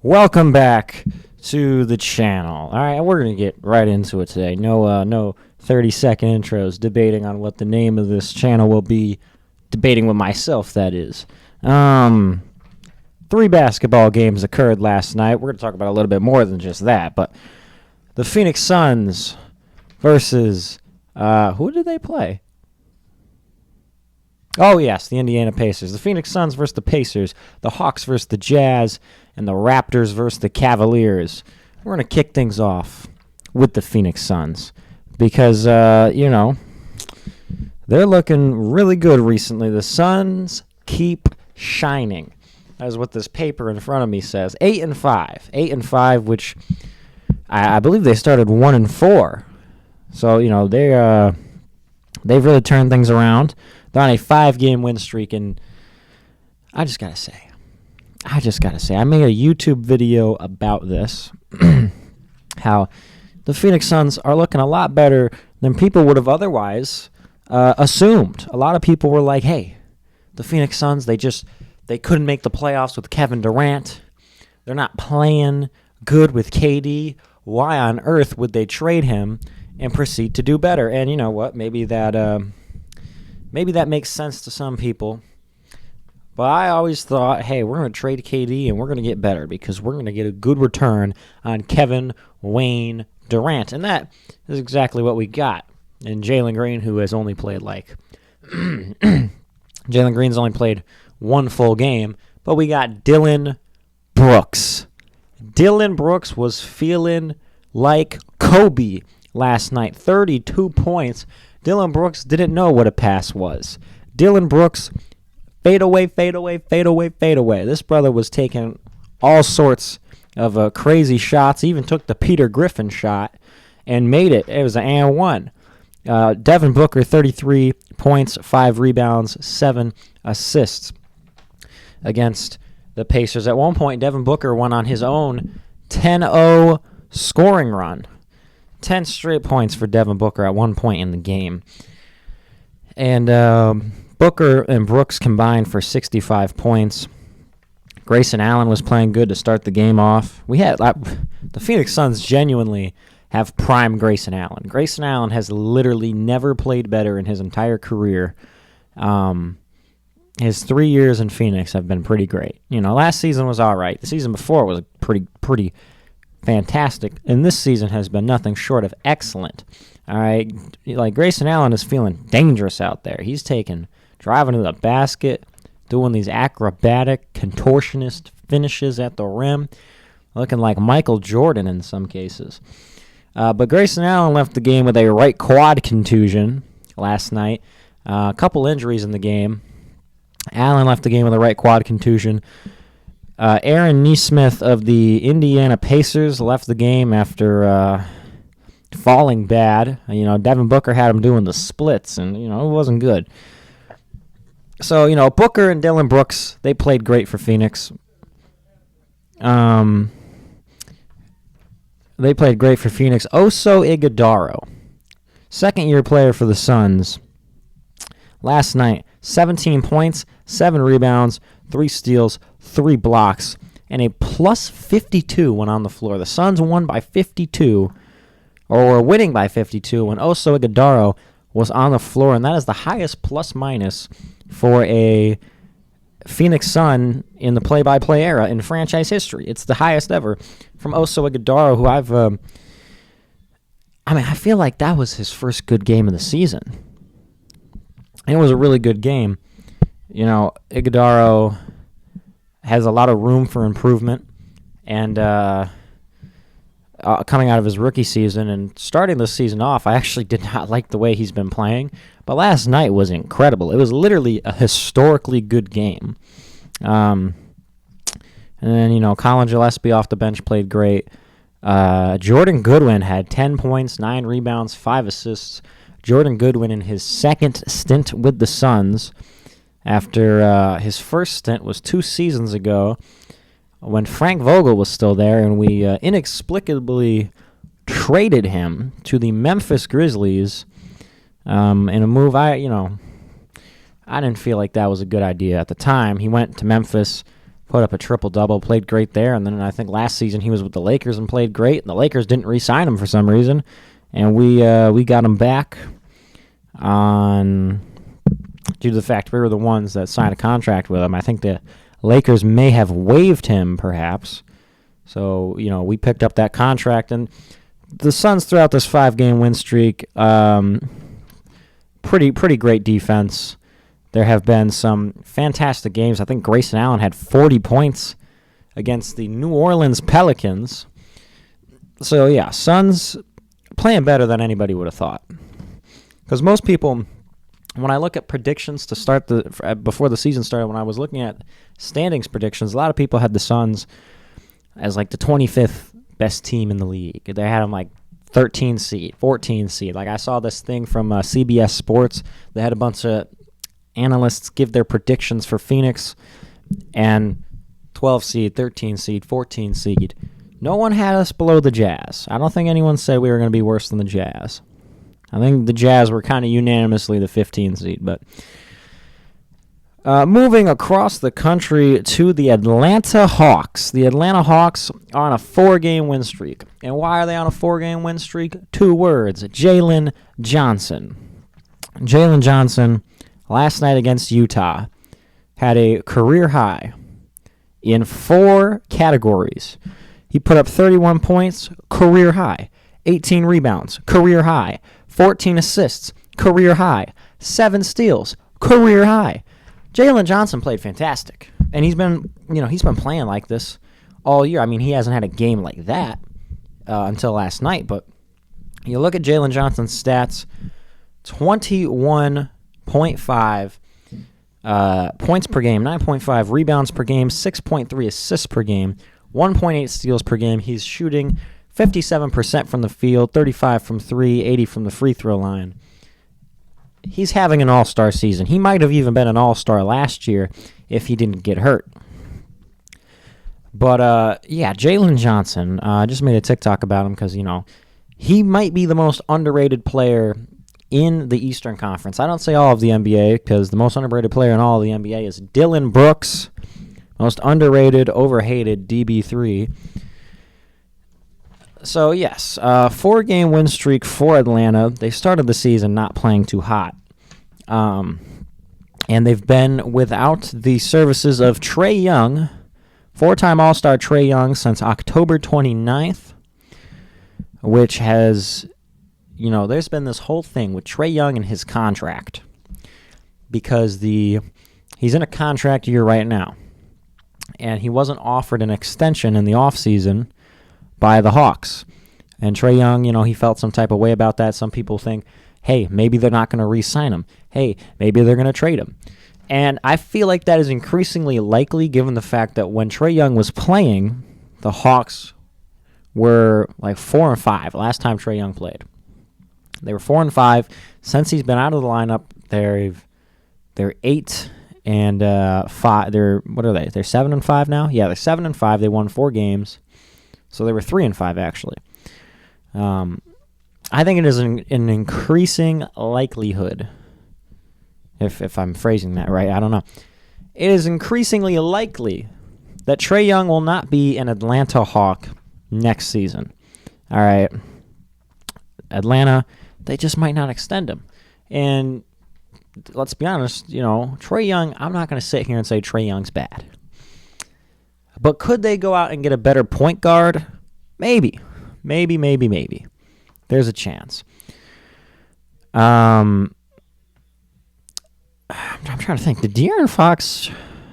Welcome back to the channel. All right, we're gonna get right into it today. No 30-second intros debating on what the name of this channel will be. Debating with myself, that is. 3 basketball games occurred last night. We're gonna talk about a little bit more than just that, but the Phoenix Suns versus who did they play? Oh, yes, the Indiana Pacers. The Phoenix Suns versus the Pacers. The Hawks versus the Jazz. And the Raptors versus the Cavaliers. We're going to kick things off with the Phoenix Suns. Because, they're looking really good recently. The Suns keep shining. That is what this paper in front of me says. 8-5. 8-5, which I believe they started 1-4. So, they've really turned things around. They're on a 5-game win streak, and I just got to say, I made a YouTube video about this, how the Phoenix Suns are looking a lot better than people would have otherwise assumed. A lot of people were like, hey, the Phoenix Suns, they couldn't make the playoffs with Kevin Durant. They're not playing good with KD. Why on earth would they trade him and proceed to do better? And you know what? Maybe that makes sense to some people. But I always thought, hey, we're going to trade KD and we're going to get better because we're going to get a good return on Kevin Wayne Durant. And that is exactly what we got. And Jalen Green, who has only played Jalen Green's only played 1 full game, but we got Dillon Brooks. Dillon Brooks was feeling like Kobe last night. 32 points. Dillon Brooks didn't know what a pass was. Dillon Brooks, fade away, fade away, fade away, fade away. This brother was taking all sorts of crazy shots. He even took the Peter Griffin shot and made it. It was an and one. Devin Booker, 33 points, 5 rebounds, 7 assists against the Pacers. At one point, Devin Booker went on his own 10-0 scoring run. 10 straight points for Devin Booker at one point in the game. And Booker and Brooks combined for 65 points. Grayson Allen was playing good to start the game off. We had the Phoenix Suns genuinely have prime Grayson Allen. Grayson Allen has literally never played better in his entire career. His 3 years in Phoenix have been pretty great. Last season was all right. The season before was pretty fantastic, and this season has been nothing short of excellent. All right, Grayson Allen is feeling dangerous out there. He's driving to the basket, doing these acrobatic, contortionist finishes at the rim, looking like Michael Jordan in some cases. But Grayson Allen left the game with a right quad contusion last night. A couple injuries in the game. Allen left the game with a right quad contusion. Aaron Nesmith of the Indiana Pacers left the game after falling bad. Devin Booker had him doing the splits, and, it wasn't good. So, Booker and Dillon Brooks, they played great for Phoenix. Oso Ighodaro, second-year player for the Suns. Last night, 17 points, 7 rebounds, 3 steals, 3 blocks, and a plus 52 when on the floor. The Suns won by 52, or were winning by 52, when Oso Ighodaro was on the floor, and that is the highest plus-minus for a Phoenix Sun in the play-by-play era in franchise history. It's the highest ever from Oso Ighodaro, who I feel like that was his first good game of the season. And it was a really good game. Ighodaro has a lot of room for improvement, and coming out of his rookie season and starting the season off, I actually did not like the way he's been playing, but last night was incredible. It was literally a historically good game. And then, Colin Gillespie off the bench played great. Jordan Goodwin had 10 points, 9 rebounds, 5 assists. Jordan Goodwin in his second stint with the Suns after his first stint was 2 seasons ago when Frank Vogel was still there, and we inexplicably traded him to the Memphis Grizzlies in a move I didn't feel like that was a good idea at the time. He went to Memphis put up a triple-double, played great there. And then I think last season he was with the Lakers and played great, and the Lakers didn't re-sign him for some reason. And we got him back due to the fact we were the ones that signed a contract with him. I think the Lakers may have waived him, perhaps. So, we picked up that contract. And the Suns, throughout this 5-game win streak, pretty great defense. There have been some fantastic games. I think Grayson Allen had 40 points against the New Orleans Pelicans. So, yeah, Suns playing better than anybody would have thought. Because most people, when I look at predictions to start before the season started, when I was looking at standings predictions, a lot of people had the Suns as like the 25th best team in the league. They had them like 13 seed, 14 seed. Like I saw this thing from CBS Sports. They had a bunch of analysts give their predictions for Phoenix, and 12 seed, 13 seed, 14 seed. No one had us below the Jazz. I don't think anyone said we were going to be worse than the Jazz. I think the Jazz were kind of unanimously the 15 seed. But moving across the country to the Atlanta Hawks. The Atlanta Hawks are on a 4-game win streak. And why are they on a 4-game win streak? 2 words: Jalen Johnson. Jalen Johnson, last night against Utah, had a career high in 4 categories. He put up 31 points, career high. 18 rebounds, career high. 14 assists, career high. 7 steals, career high. Jalen Johnson played fantastic, and he's been playing like this all year. I mean, he hasn't had a game like that until last night, but you look at Jalen Johnson's stats: 21.5 points per game, 9.5 rebounds per game, 6.3 assists per game, 1.8 steals per game. He's shooting 57% from the field, 35 from 3, 80 from the free throw line. He's having an all-star season. He might have even been an all-star last year if he didn't get hurt. But, Jalen Johnson, I just made a TikTok about him because, he might be the most underrated player in the Eastern Conference. I don't say all of the NBA because the most underrated player in all of the NBA is Dylan Brooks, most underrated, overhated DB3. So, yes, 4-game win streak for Atlanta. They started the season not playing too hot. And they've been without the services of Trae Young, 4-time All-Star Trae Young, since October 29th, which has, there's been this whole thing with Trae Young and his contract because he's in a contract year right now, and he wasn't offered an extension in the offseason by the Hawks. And Trae Young, he felt some type of way about that. Some people think, hey, maybe they're not going to re-sign him. Hey, maybe they're going to trade him. And I feel like that is increasingly likely given the fact that when Trae Young was playing, the Hawks were like 4-5 last time Trae Young played. They were 4-5. Since he's been out of the lineup, they're 8 and 5. They're 7-5 now? Yeah, they're 7-5. They won 4 games. So they were 3-5 actually. I think it is an increasing likelihood, if I'm phrasing that right. I don't know. It is increasingly likely that Trae Young will not be an Atlanta Hawk next season. All right. Atlanta, they just might not extend him. And let's be honest, Trae Young, I'm not going to sit here and say Trae Young's bad. But could they go out and get a better point guard? Maybe. There's a chance. I'm trying to think. Did De'Aaron Fox,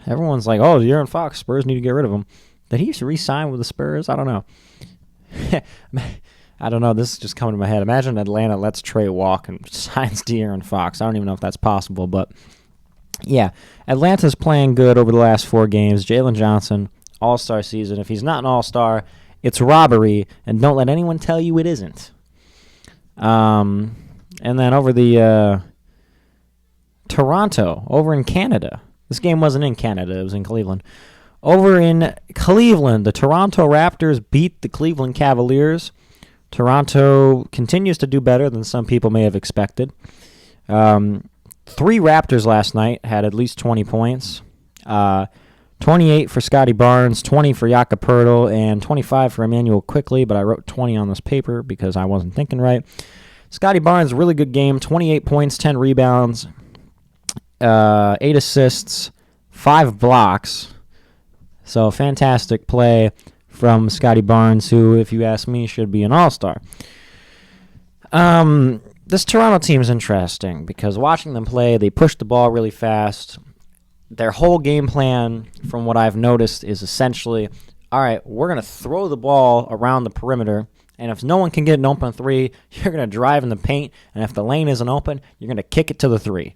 everyone's like, oh, De'Aaron Fox, Spurs need to get rid of him. Did he re-sign with the Spurs? I don't know. I don't know. This is just coming to my head. Imagine Atlanta lets Trae walk and signs De'Aaron Fox. I don't even know if that's possible. But, yeah, Atlanta's playing good over the last 4 games. Jalen Johnson, all-star season. If he's not an all-star, it's robbery, and don't let anyone tell you it isn't. And then over the Toronto, over in Canada. This game wasn't in Canada. It was in Cleveland. Over in Cleveland, the Toronto Raptors beat the Cleveland Cavaliers. Toronto continues to do better than some people may have expected. 3 Raptors last night had at least 20 points. 28 for Scotty Barnes, 20 for Jakob Poeltl, and 25 for Emmanuel Quickly, but I wrote 20 on this paper because I wasn't thinking right. Scotty Barnes, really good game, 28 points, 10 rebounds, 8 assists, 5 blocks. So fantastic play from Scotty Barnes, who, if you ask me, should be an all-star. This Toronto team is interesting because watching them play, they push the ball really fast. Their whole game plan, from what I've noticed, is essentially, all right, we're going to throw the ball around the perimeter, and if no one can get an open three, you're going to drive in the paint, and if the lane isn't open, you're going to kick it to the three.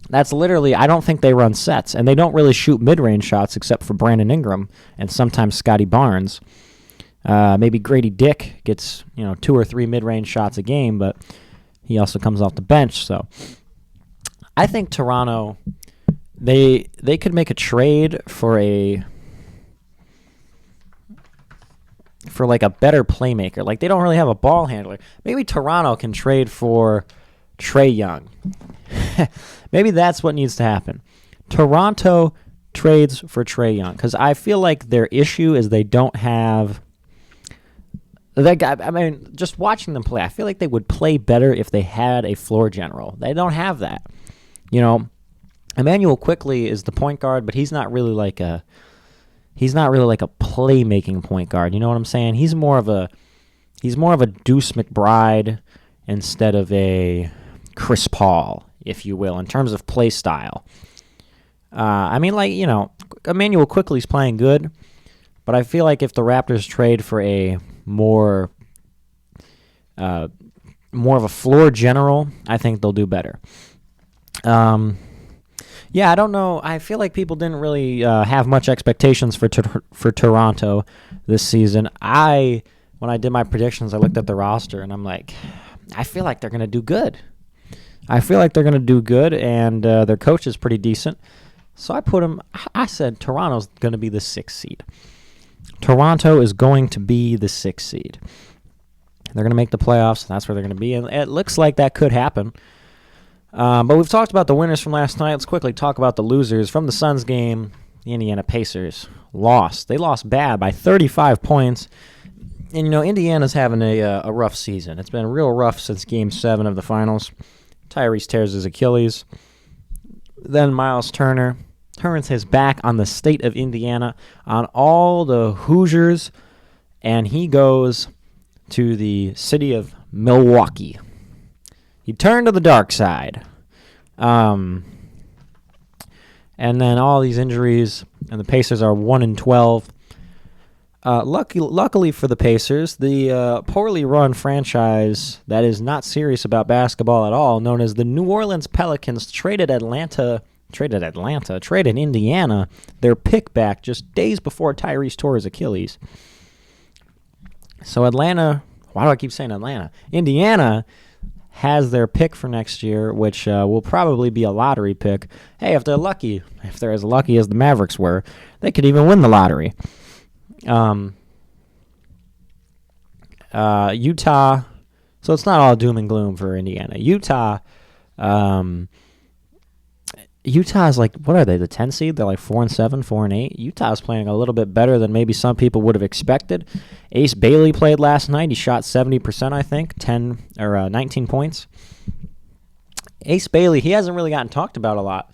That's literally, I don't think they run sets, and they don't really shoot mid-range shots except for Brandon Ingram and sometimes Scotty Barnes. Maybe Grady Dick gets 2 or 3 mid-range shots a game, but he also comes off the bench. So I think Toronto, they could make a trade for like a better playmaker. Like, they don't really have a ball handler. Maybe Toronto can trade for Trae Young. Maybe that's what needs to happen. Toronto trades for Trae Young because I feel like their issue is they don't have that guy. I mean, just watching them play, I feel like they would play better if they had a floor general. They don't have that. Emmanuel Quickly is the point guard, but he's not really like a playmaking point guard. You know what I'm saying? He's more of a Deuce McBride instead of a Chris Paul, if you will, in terms of play style. Emmanuel Quickly's playing good, but I feel like if the Raptors trade for a more of a floor general, I think they'll do better. I don't know. I feel like people didn't really have much expectations for Toronto this season. When I did my predictions, I looked at the roster, and I'm like, I feel like they're going to do good. And their coach is pretty decent. So I said Toronto's going to be the 6th seed. Toronto is going to be the 6th seed. They're going to make the playoffs. That's where they're going to be. And it looks like that could happen. But we've talked about the winners from last night. Let's quickly talk about the losers. From the Suns game, the Indiana Pacers lost. They lost bad by 35 points. And, Indiana's having a rough season. It's been real rough since Game 7 of the finals. Tyrese tears his Achilles. Then Miles Turner turns his back on the state of Indiana, on all the Hoosiers, and he goes to the city of Milwaukee. He turned to the dark side. And then all these injuries, and the Pacers are 1-12. Luckily for the Pacers, the poorly run franchise that is not serious about basketball at all, known as the New Orleans Pelicans, traded Indiana their pick back just days before Tyrese tore his Achilles. So Atlanta, why do I keep saying Atlanta? Indiana has their pick for next year, which will probably be a lottery pick. Hey, if they're as lucky as the Mavericks were, they could even win the lottery. Utah, so it's not all doom and gloom for Indiana. Utah is like, what are they, the 10 seed? They're like 4-7, 4-8. Utah's playing a little bit better than maybe some people would have expected. Ace Bailey played last night. He shot 70%, I think, 19 points. Ace Bailey, he hasn't really gotten talked about a lot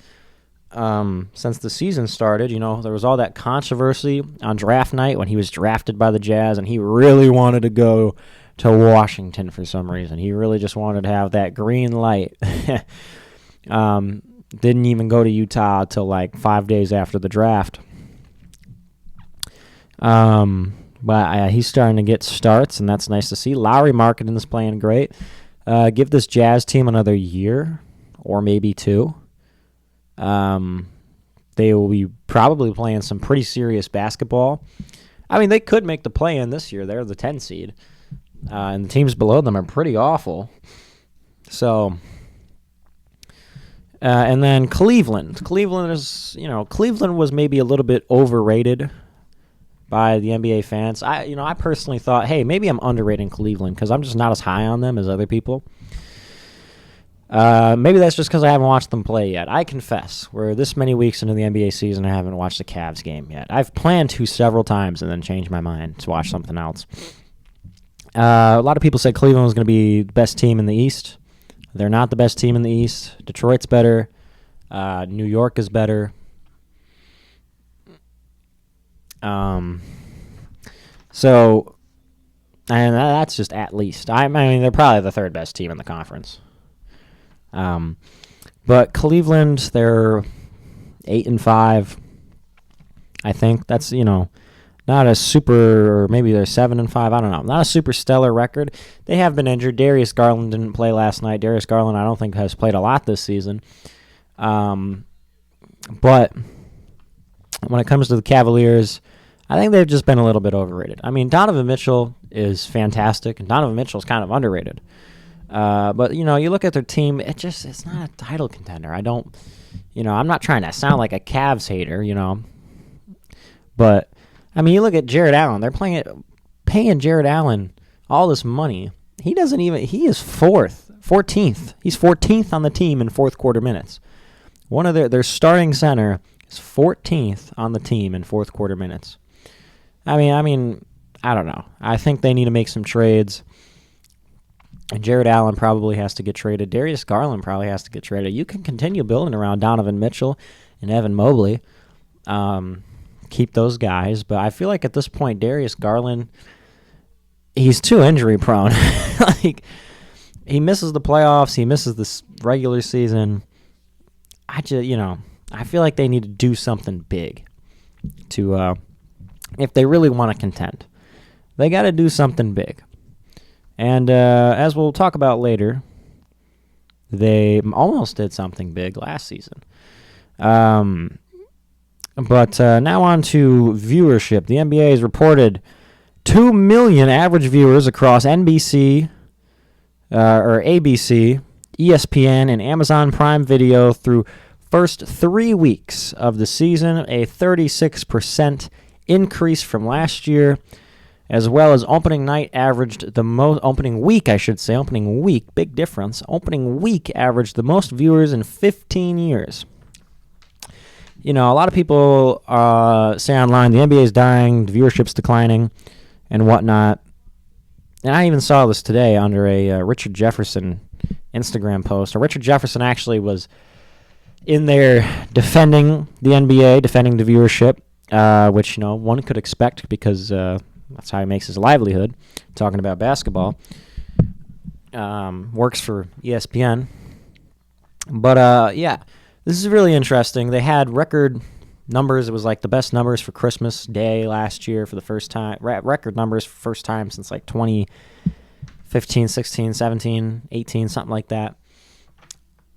since the season started. There was all that controversy on draft night when he was drafted by the Jazz, and he really wanted to go to Washington for some reason. He really just wanted to have that green light. Didn't even go to Utah till like 5 days after the draft. But he's starting to get starts, and that's nice to see. Lauri Markkanen is playing great. Give this Jazz team another year or maybe 2. They will be probably playing some pretty serious basketball. I mean, they could make the play-in this year. They're the 10 seed. And the teams below them are pretty awful. So, and then Cleveland. Cleveland was maybe a little bit overrated by the NBA fans. I personally thought, hey, maybe I'm underrating Cleveland because I'm just not as high on them as other people. Maybe that's just because I haven't watched them play yet. I confess, we're this many weeks into the NBA season, I haven't watched the Cavs game yet. I've planned to several times and then changed my mind to watch something else. A lot of people said Cleveland was going to be the best team in the East. They're not the best team in the East. Detroit's better. New York is better. So, and that's just at least. I mean, they're probably the third best team in the conference. But Cleveland, they're 8-5. I think that's, not a super, or maybe they're 7-5. I don't know. Not a super stellar record. They have been injured. Darius Garland didn't play last night. Darius Garland, I don't think, has played a lot this season. But when it comes to the Cavaliers, I think they've just been a little bit overrated. I mean, Donovan Mitchell is fantastic, and Donovan Mitchell's kind of underrated. But, you look at their team, it's not a title contender. I'm not trying to sound like a Cavs hater, But, I mean, you look at Jared Allen. They're paying Jared Allen all this money. He is 14th. He's 14th on the team in fourth quarter minutes. One of their starting center is 14th on the team in fourth quarter minutes. I mean, I don't know. I think they need to make some trades. And Jared Allen probably has to get traded. Darius Garland probably has to get traded. You can continue building around Donovan Mitchell and Evan Mobley. Keep those guys. But I feel like at this point, Darius Garland, he's too injury prone. He misses the playoffs. He misses this regular season. I feel like they need to do something big to, if they really want to contend. They got to do something big. And as we'll talk about later, they almost did something big last season. But now on to viewership. The NBA has reported 2 million average viewers across NBC, or ABC, ESPN, and Amazon Prime Video through first 3 weeks of the season, a 36% increase from last year, as well as opening week, big difference. Opening week averaged the most viewers in 15 years. A lot of people say online the NBA is dying, the viewership's declining, and whatnot. And I even saw this today under a Richard Jefferson Instagram post. Richard Jefferson actually was in there defending the NBA, defending the viewership, which one could expect because that's how he makes his livelihood, talking about basketball. Works for ESPN. But, this is really interesting. They had record numbers. It was like the best numbers for Christmas Day last year for the first time. Record numbers for first time since like 2015, 16, 17, 18, something like that.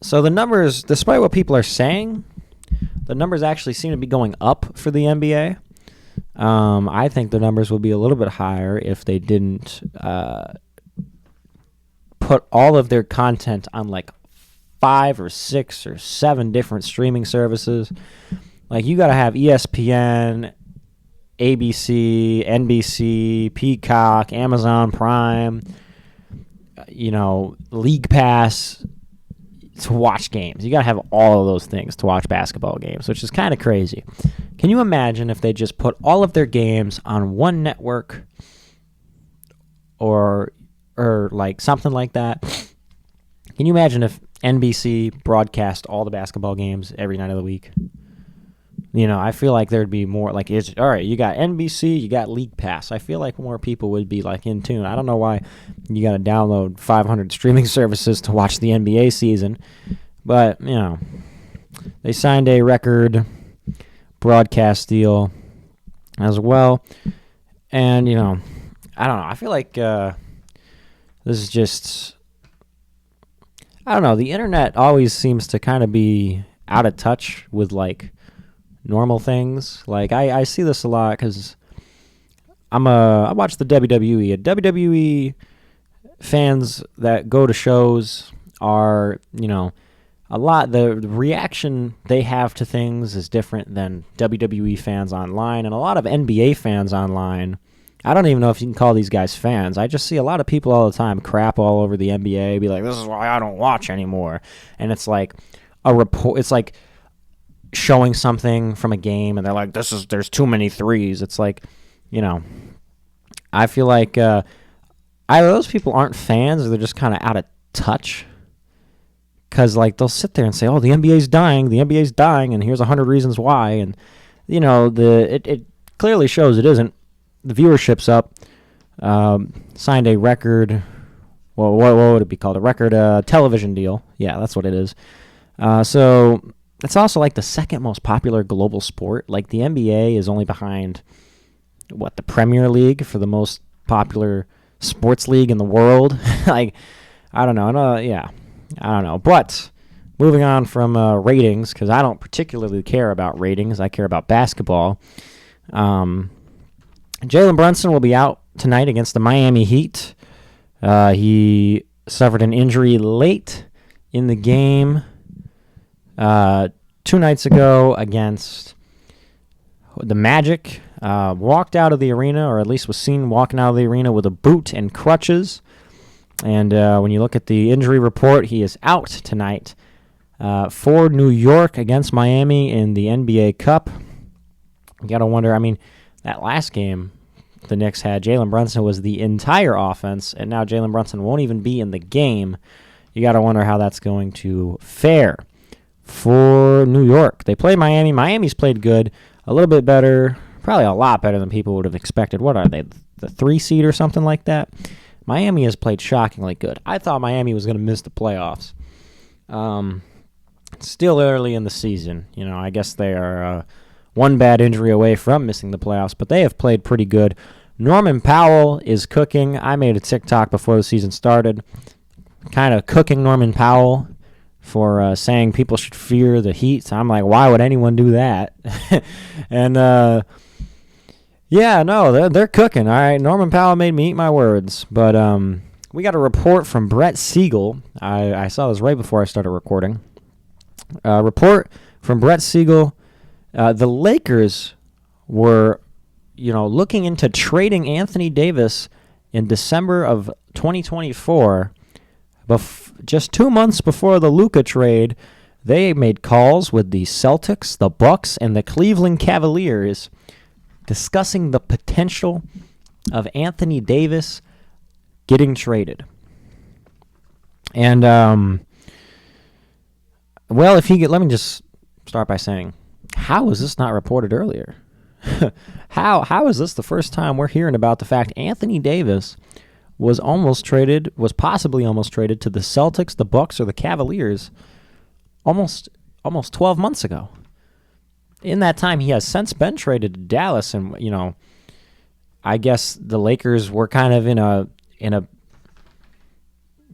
So the numbers, despite what people are saying, the numbers actually seem to be going up for the NBA. I think the numbers will be a little bit higher if they didn't put all of their content on like 5 or 6 or 7 different streaming services. Like you got to have ESPN, ABC, NBC, Peacock, Amazon Prime, League Pass to watch games. You got to have all of those things to watch basketball games, which is kind of crazy. Can you imagine if they just put all of their games on one network or like something like that? Can you imagine if NBC broadcast all the basketball games every night of the week? I feel like there'd be more like, all right, you got NBC, you got League Pass. I feel like more people would be like in tune. I don't know why you got to download 500 streaming services to watch the NBA season, but, they signed a record broadcast deal as well. And, I don't know. I feel like this is just, I don't know. The internet always seems to kind of be out of touch with like normal things. Like I see this a lot because I watch the WWE. And WWE fans that go to shows are, a lot. The reaction they have to things is different than WWE fans online, and a lot of NBA fans online I don't even know if you can call these guys fans. I just see a lot of people all the time crap all over the NBA, be like, this is why I don't watch anymore. And it's like a report. It's like showing something from a game, and they're like, there's too many threes. It's like, I feel like either those people aren't fans or they're just kind of out of touch. Because, like, they'll sit there and say, oh, the NBA's dying, and here's 100 reasons why. And, it clearly shows it isn't. The viewership's up. Signed a record, well, what would it be called? A record television deal. Yeah, that's what it is. So it's also, like, the second most popular global sport. Like, the NBA is only behind, the Premier League for the most popular sports league in the world. Like, I don't know. I don't know. But moving on from ratings, because I don't particularly care about ratings. I care about basketball. Jalen Brunson will be out tonight against the Miami Heat. He suffered an injury late in the game 2 nights ago against the Magic. Walked out of the arena, or at least was seen walking out of the arena with a boot and crutches. And when you look at the injury report, he is out tonight for New York against Miami in the NBA Cup. You got to wonder, that last game the Knicks had, Jalen Brunson was the entire offense, and now Jalen Brunson won't even be in the game. You got to wonder how that's going to fare for New York. They play Miami. Miami's played good, a little bit better, probably a lot better than people would have expected. What are they, the 3 seed or something like that? Miami has played shockingly good. I thought Miami was going to miss the playoffs. Still early in the season. I guess they are one bad injury away from missing the playoffs, but they have played pretty good. Norman Powell is cooking. I made a TikTok before the season started, kind of cooking Norman Powell for saying people should fear the Heat. So I'm like, why would anyone do that? And they're cooking. All right, Norman Powell made me eat my words. But we got a report from Brett Siegel. I saw this right before I started recording. Report from Brett Siegel. The Lakers were, looking into trading Anthony Davis in December of 2024. Just 2 months before the Luka trade, they made calls with the Celtics, the Bucks, and the Cleveland Cavaliers discussing the potential of Anthony Davis getting traded. And, let me just start by saying, how is this not reported earlier? How is this the first time we're hearing about the fact Anthony Davis was possibly almost traded to the Celtics, the Bucks, or the Cavaliers almost 12 months ago? In that time, he has since been traded to Dallas, and I guess the Lakers were kind of in a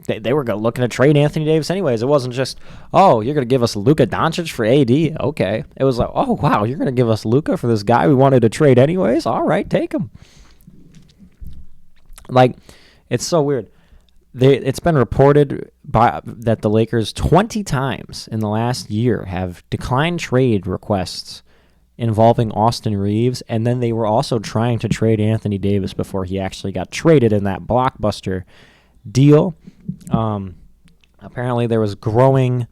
they were looking to trade Anthony Davis anyways. It wasn't just, oh, you're going to give us Luka Doncic for AD? Okay. It was like, oh, wow, you're going to give us Luka for this guy we wanted to trade anyways? All right, take him. Like, it's so weird. It's been reported that the Lakers 20 times in the last year have declined trade requests involving Austin Reeves, and then they were also trying to trade Anthony Davis before he actually got traded in that blockbuster deal. Apparently there was growing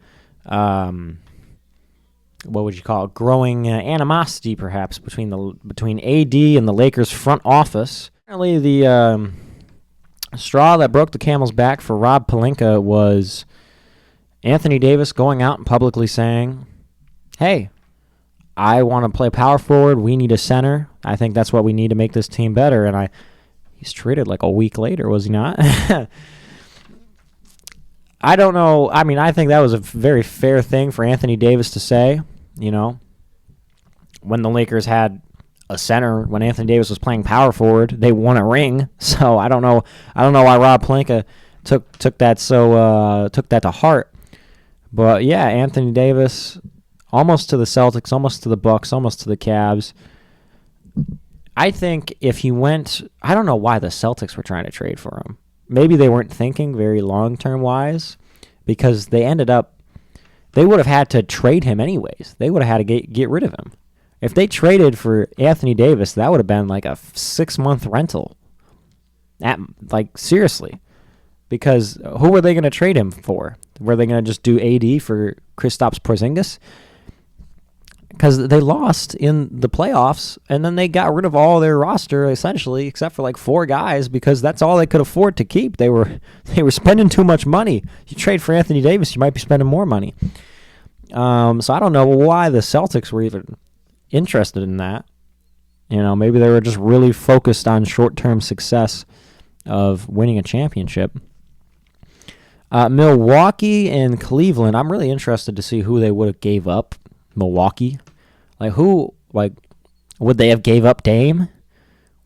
growing animosity perhaps between AD and the Lakers front office. Apparently the straw that broke the camel's back for Rob Pelinka was Anthony Davis going out and publicly saying, hey, I want to play power forward. We need a center. I think that's what we need to make this team better. And he's traded like a week later, was he not? I don't know. I think that was a very fair thing for Anthony Davis to say, when the Lakers had a center, when Anthony Davis was playing power forward, they won a ring. So I don't know why Rob Pelinka took that to heart. But yeah, Anthony Davis almost to the Celtics, almost to the Bucks, almost to the Cavs. I think if he went, I don't know why the Celtics were trying to trade for him. Maybe they weren't thinking very long-term wise, because they would have had to trade him anyways. They would have had to get rid of him. If they traded for Anthony Davis, that would have been like a 6-month rental. Seriously. Because who were they going to trade him for? Were they going to just do AD for Kristaps Porzingis? Because they lost in the playoffs, and then they got rid of all their roster, essentially, except for like 4 guys, because that's all they could afford to keep. They were spending too much money. You trade for Anthony Davis, you might be spending more money. So I don't know why the Celtics were even interested in that. Maybe they were just really focused on short-term success of winning a championship. Milwaukee and Cleveland, I'm really interested to see who they would have gave up. Milwaukee. Would they have gave up Dame?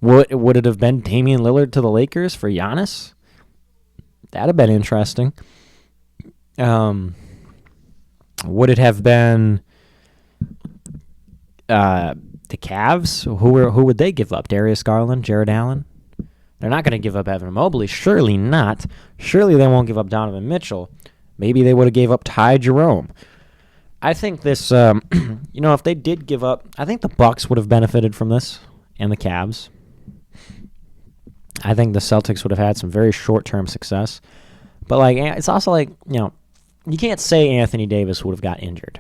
Would it have been Damian Lillard to the Lakers for Giannis? That'd have been interesting. Would it have been the Cavs? Who would they give up? Darius Garland, Jared Allen? They're not going to give up Evan Mobley. Surely not. Surely they won't give up Donovan Mitchell. Maybe they would have gave up Ty Jerome. I think this, if they did give up, I think the Bucks would have benefited from this, and the Cavs. I think the Celtics would have had some very short-term success. But, it's also you can't say Anthony Davis would have got injured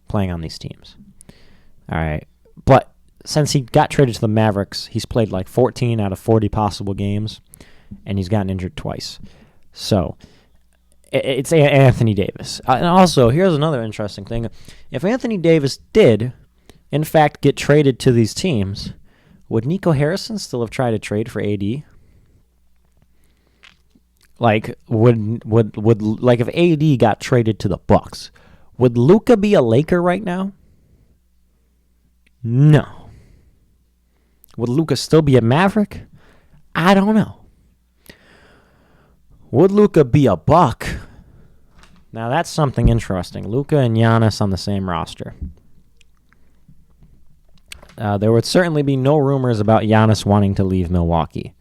playing on these teams. All right. But since he got traded to the Mavericks, he's played 14 out of 40 possible games, and he's gotten injured twice. So it's Anthony Davis. And also, here's another interesting thing. If Anthony Davis did, in fact, get traded to these teams, would Nico Harrison still have tried to trade for AD? If AD got traded to the Bucks, would Luka be a Laker right now? No. Would Luka still be a Maverick? I don't know. Would Luka be a Buck? Now that's something interesting. Luka and Giannis on the same roster. There would certainly be no rumors about Giannis wanting to leave Milwaukee.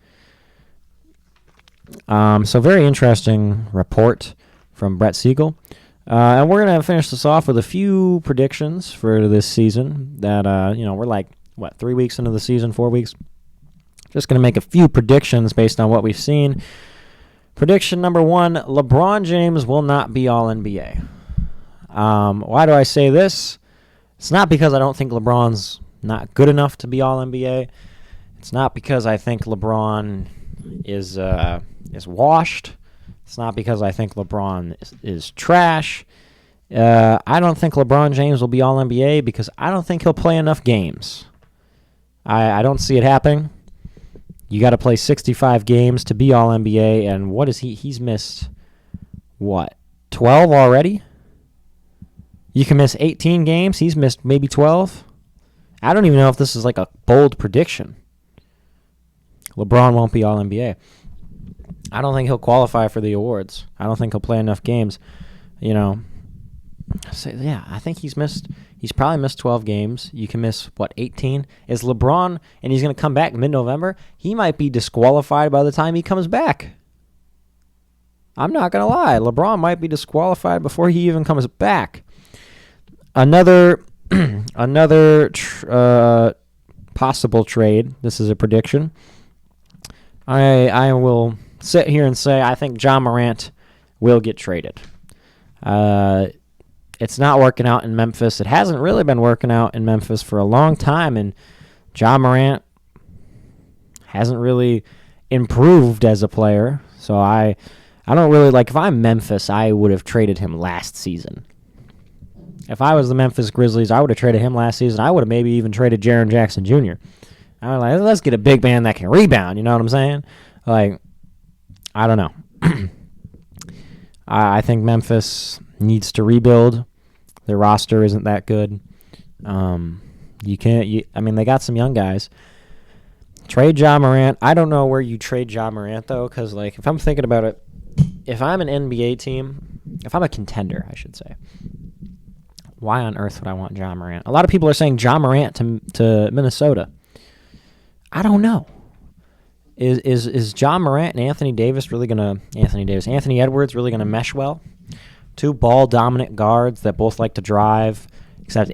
So very interesting report from Brett Siegel. And we're going to finish this off with a few predictions for this season that, we're 3 weeks into the season, 4 weeks. Just going to make a few predictions based on what we've seen. Prediction number 1, LeBron James will not be All-NBA. Why do I say this? It's not because I don't think LeBron's not good enough to be All-NBA. It's not because I think LeBron is washed. It's not because I think LeBron is trash. I don't think LeBron James will be All-NBA because I don't think he'll play enough games. I don't see it happening. You got to play 65 games to be All-NBA, and what is he? He's missed, 12 already? You can miss 18 games. He's missed maybe 12. I don't even know if this is a bold prediction. LeBron won't be All-NBA. I don't think he'll qualify for the awards. I don't think he'll play enough games. I think he's probably missed 12 games. You can miss, 18? Is LeBron, and he's going to come back mid-November, he might be disqualified by the time he comes back. I'm not going to lie. LeBron might be disqualified before he even comes back. Another possible trade. This is a prediction. I will sit here and say I think Ja Morant will get traded. It's not working out in Memphis. It hasn't really been working out in Memphis for a long time, and Ja Morant hasn't really improved as a player. So I don't really if I'm Memphis, I would have traded him last season. If I was the Memphis Grizzlies, I would have traded him last season. I would have maybe even traded Jaren Jackson Jr. I was let's get a big man that can rebound. You know what I'm saying? I don't know. I think Memphis needs to rebuild. Their roster isn't that good. They got some young guys. Trade Ja Morant. I don't know where you trade Ja Morant, though, because, if I'm thinking about it, if I'm an NBA team, if I'm a contender, I should say, why on earth would I want Ja Morant? A lot of people are saying Ja Morant to Minnesota. I don't know. Is Ja Morant and Anthony Edwards really going to mesh well? Two ball-dominant guards that both like to drive, except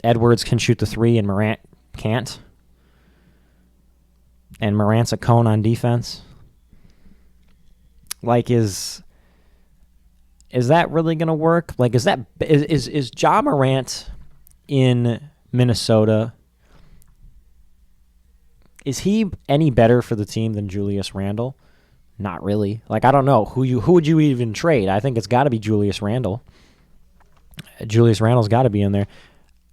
Edwards can shoot the three and Morant can't. And Morant's a cone on defense. Like, is that really going to work? Like, is Ja Morant in Minnesota? Is he any better for the team than Julius Randle? Not really. Like, I don't know. Who would you even trade? I think it's got to be Julius Randle. Julius Randle's got to be in there.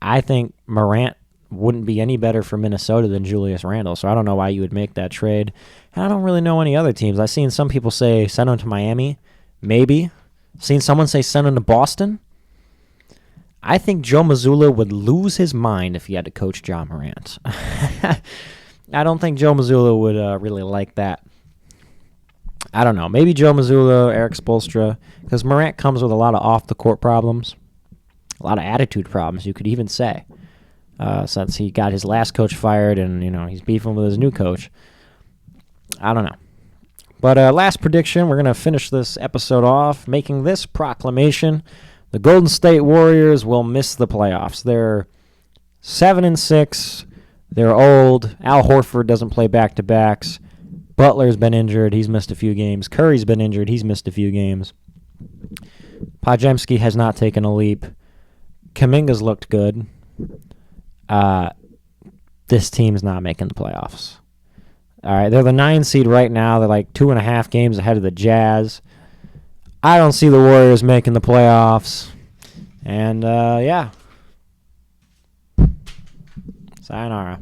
I think Morant wouldn't be any better for Minnesota than Julius Randle, so I don't know why you would make that trade. And I don't really know any other teams. I've seen some people say send him to Miami. Maybe. Seen someone say send him to Boston. I think Joe Mazzulla would lose his mind if he had to coach Ja Morant. I don't think Joe Mazzulla would really like that. I don't know. Maybe Joe Mazzulla, Eric Spoelstra, because Morant comes with a lot of off-the-court problems, a lot of attitude problems, you could even say, since he got his last coach fired and, he's beefing with his new coach. I don't know. But last prediction, we're going to finish this episode off making this proclamation. The Golden State Warriors will miss the playoffs. They're 7-6. They're old. Al Horford doesn't play back-to-backs. Butler's been injured. He's missed a few games. Curry's been injured. He's missed a few games. Podziemski has not taken a leap. Kuminga's looked good. This team's not making the playoffs. All right, they're the 9 seed right now. They're like 2.5 games ahead of the Jazz. I don't see the Warriors making the playoffs. And, yeah. Sayonara.